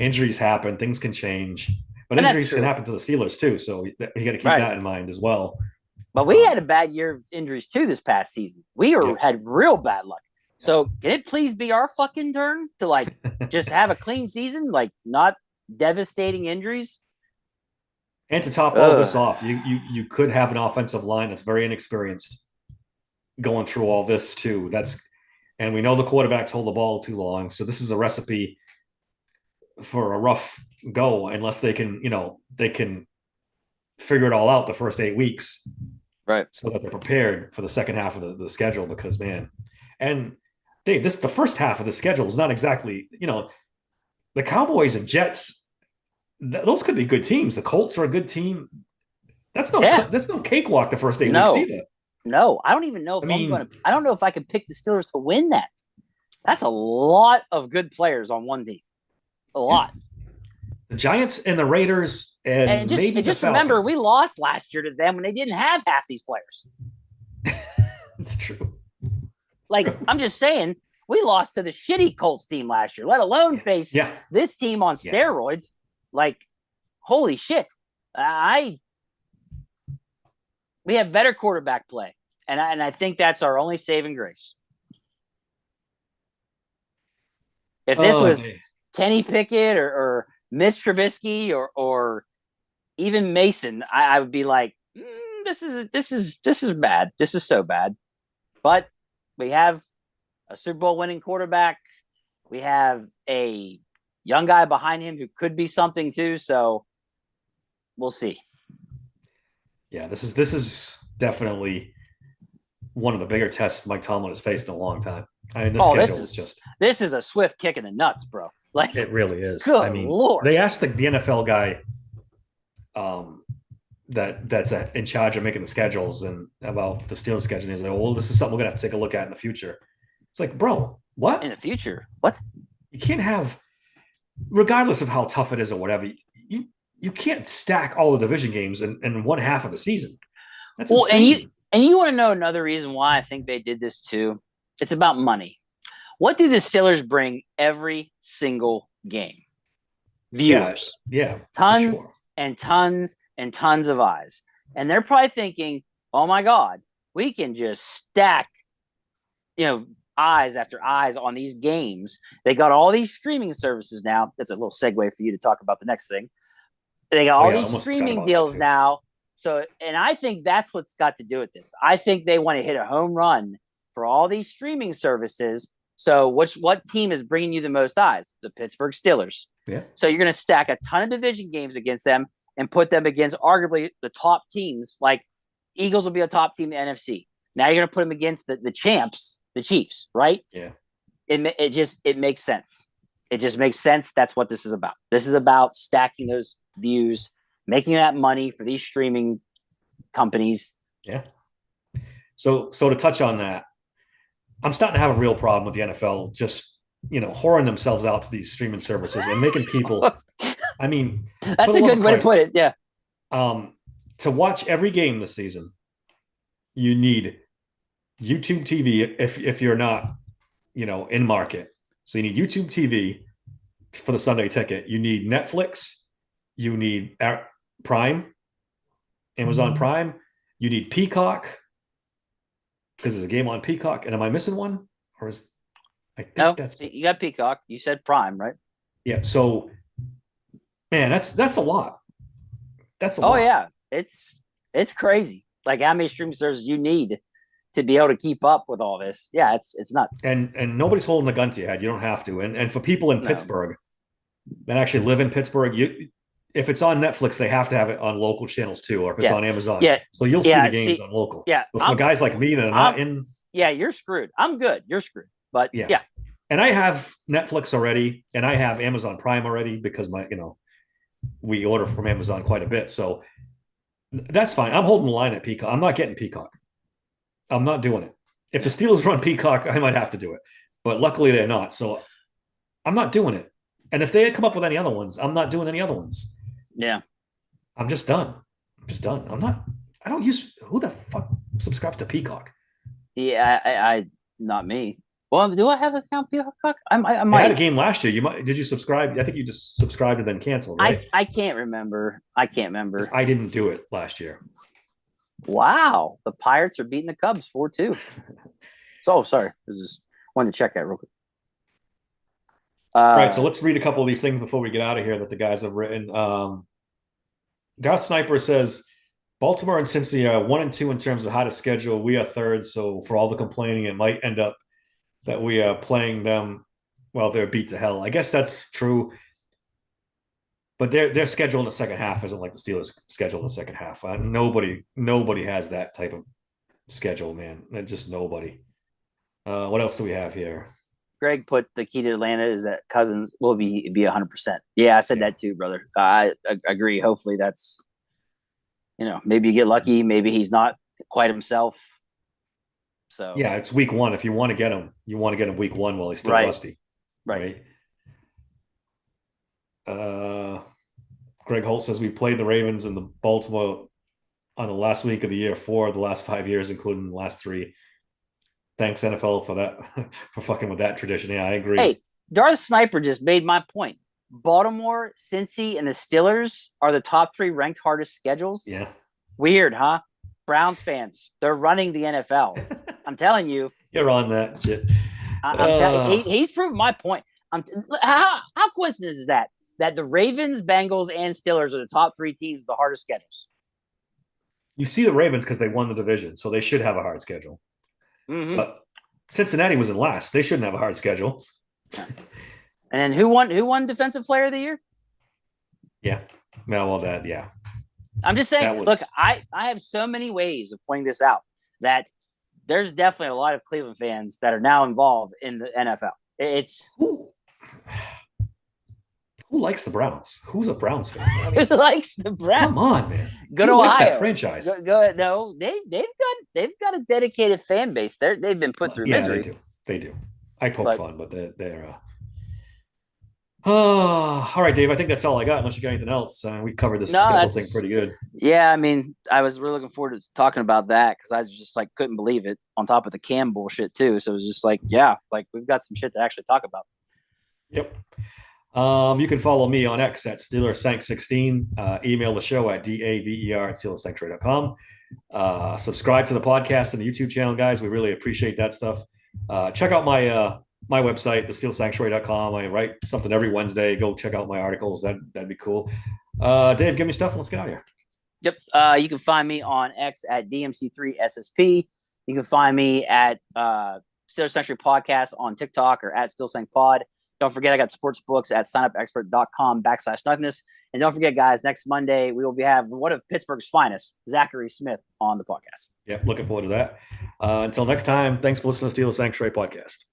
Injuries happen, things can change, but injuries can happen to the Steelers too. So you got to keep that in mind as well. But we had a bad year of injuries too this past season. We had real bad luck. So can it please be our fucking turn to just have a clean season, not devastating injuries? And to top all this off, you could have an offensive line that's very inexperienced going through all this too. And we know the quarterbacks hold the ball too long. So this is a recipe for a rough go, unless they can figure it all out the first 8 weeks. Right. So that they're prepared for the second half of the schedule, because, man, and Dave, the first half of the schedule is not exactly, the Cowboys and Jets, those could be good teams. The Colts are a good team. That's no cakewalk the first 8 weeks either. No, I don't even know if I don't know if I could pick the Steelers to win that. That's a lot of good players on one team. A lot. The Giants and the Raiders and maybe just the remember, we lost last year to them when they didn't have half these players. It's true. I'm just saying, we lost to the shitty Colts team last year, let alone face this team on steroids. Holy shit. We have better quarterback play. And I think that's our only saving grace. If this was Kenny Pickett or Mitch Trubisky or even Mason, I would be like, this is bad. This is so bad. But we have a Super Bowl winning quarterback. We have a young guy behind him who could be something too. So we'll see. Yeah, this is definitely one of the bigger tests Mike Tomlin has faced in a long time. I mean, this is a swift kick in the nuts, bro. It really is. Good Lord. They asked the NFL guy that's in charge of making the schedules and about the Steelers schedule. And he's like, well, this is something we're gonna have to take a look at in the future. It's like, bro, what? In the future? What? You can't have, regardless of how tough it is or whatever, you can't stack all the division games in one half of the season. That's insane. And you want to know another reason why I think they did this too? It's about money. What do the Steelers bring every single game? Viewers. Yeah. Tons and tons and tons of eyes. And they're probably thinking, oh my God, we can just stack, eyes after eyes on these games. They got all these streaming services now. That's a little segue for you to talk about the next thing. They got all these streaming deals now. So, and I think that's what's got to do with this. I think they want to hit a home run for all these streaming services. So what team is bringing you the most eyes? The Pittsburgh Steelers. Yeah. So you're going to stack a ton of division games against them and put them against arguably the top teams. Like Eagles will be a top team in the NFC. Now you're going to put him against the champs, the Chiefs, right? Yeah. It makes sense. It just makes sense. That's what this is about. This is about stacking those views, making that money for these streaming companies. Yeah. So to touch on that, I'm starting to have a real problem with the NFL just, whoring themselves out to these streaming services and making people, I mean, that's a good way to put it. Yeah. To watch every game this season, you need YouTube TV if you're not, in market. So you need YouTube TV for the Sunday ticket. You need Netflix. You need Prime, Amazon Prime. You need Peacock because there's a game on Peacock. And am I missing one? Or is I think no? That's you got Peacock. You said Prime, right? Yeah. So, man, that's a lot. That's a lot. Oh yeah, it's crazy. Like how many streaming services you need to be able to keep up with all this. Yeah, it's nuts. And nobody's holding a gun to your head. You don't have to. And for people in Pittsburgh that actually live in Pittsburgh, if it's on Netflix, they have to have it on local channels too, or if it's on Amazon. Yeah. So you'll see the games on local. Yeah. But for guys like me that are not in. Yeah, you're screwed. I'm good. You're screwed. But yeah. And I have Netflix already, and I have Amazon Prime already because we order from Amazon quite a bit. So that's fine. I'm holding the line at Peacock. I'm not getting Peacock. I'm not doing it. If the Steelers run Peacock, I might have to do it. But luckily they're not. So I'm not doing it. And if they had come up with any other ones, I'm not doing any other ones. Yeah. I'm just done. I don't use, who the fuck subscribes to Peacock? Yeah, I not me. Well, do I have an account Peacock? I might. I had a game last year. Did you subscribe? I think you just subscribed and then canceled, right? I can't remember. I didn't do it last year. Wow. The Pirates are beating the Cubs 4-2. So sorry. This is wanted to check that real quick. All right, so let's read a couple of these things before we get out of here that the guys have written. Darth Sniper says Baltimore and Cincy are 1 and 2 in terms of how to schedule. We are third, so for all the complaining, it might end up that we are playing them while they're beat to hell. I guess that's true, but their schedule in the second half isn't like the Steelers' schedule in the second half. Nobody has that type of schedule, man. Just nobody. What else do we have here? Greg put the key to Atlanta is that Cousins will be 100%. Yeah, I said that too, brother. I agree. Hopefully that's, maybe you get lucky. Maybe he's not quite himself. So yeah, it's week 1. If you want to get him, week 1 while he's still rusty. Right. Greg Holt says we played the Ravens and the Baltimore on the last week of the year 4 of the last 5 years, including the last 3. Thanks, NFL, for that, for fucking with that tradition. Yeah, I agree. Hey, Darth Sniper just made my point. Baltimore, Cincy, and the Steelers are the top 3 ranked hardest schedules. Yeah. Weird, huh? Browns fans, they're running the NFL. I'm telling you. You're on that shit. I'm telling you, he's proved my point. How coincidence is that the Ravens, Bengals, and Steelers are the top 3 teams with the hardest schedules? You see the Ravens because they won the division, so they should have a hard schedule. Mm-hmm. But Cincinnati was in last. They shouldn't have a hard schedule. And then who won Defensive Player of the Year? Yeah. Yeah. I'm just saying, look, I have so many ways of pointing this out that there's definitely a lot of Cleveland fans that are now involved in the NFL. It's who likes the Browns? Who's a Browns fan? Who likes the Browns? Come on, man. Go to Ohio. Likes that franchise? No, they've got a dedicated fan base. They've been put through misery. They do. I poke fun, but they're. All right, Dave. I think that's all I got. Unless you got anything else, we covered this schedule thing pretty good. Yeah, I mean, I was really looking forward to talking about that because I was just like couldn't believe it. On top of the Cam bullshit too, so it was just like, yeah, like we've got some shit to actually talk about. Yep. You can follow me on X at SteelersSank16. Email the show at daver@SteelersSanctuary.com. Subscribe to the podcast and the YouTube channel, guys. We really appreciate that stuff. Check out my website, thesteelsanctuary.com. I write something every Wednesday. Go check out my articles. That'd be cool. Dave, give me stuff. Let's get out of here. Yep. You can find me on X at DMC3SSP. You can find me at Steelers Sanctuary Podcast on TikTok or at SteelSancPod. Don't forget, I got sports books at signupexpert.com/nothingness. And don't forget, guys, next Monday, we will be having one of Pittsburgh's finest, Zachary Smith, on the podcast. Yep, looking forward to that. Until next time, thanks for listening to Steelers Sanctuary Podcast.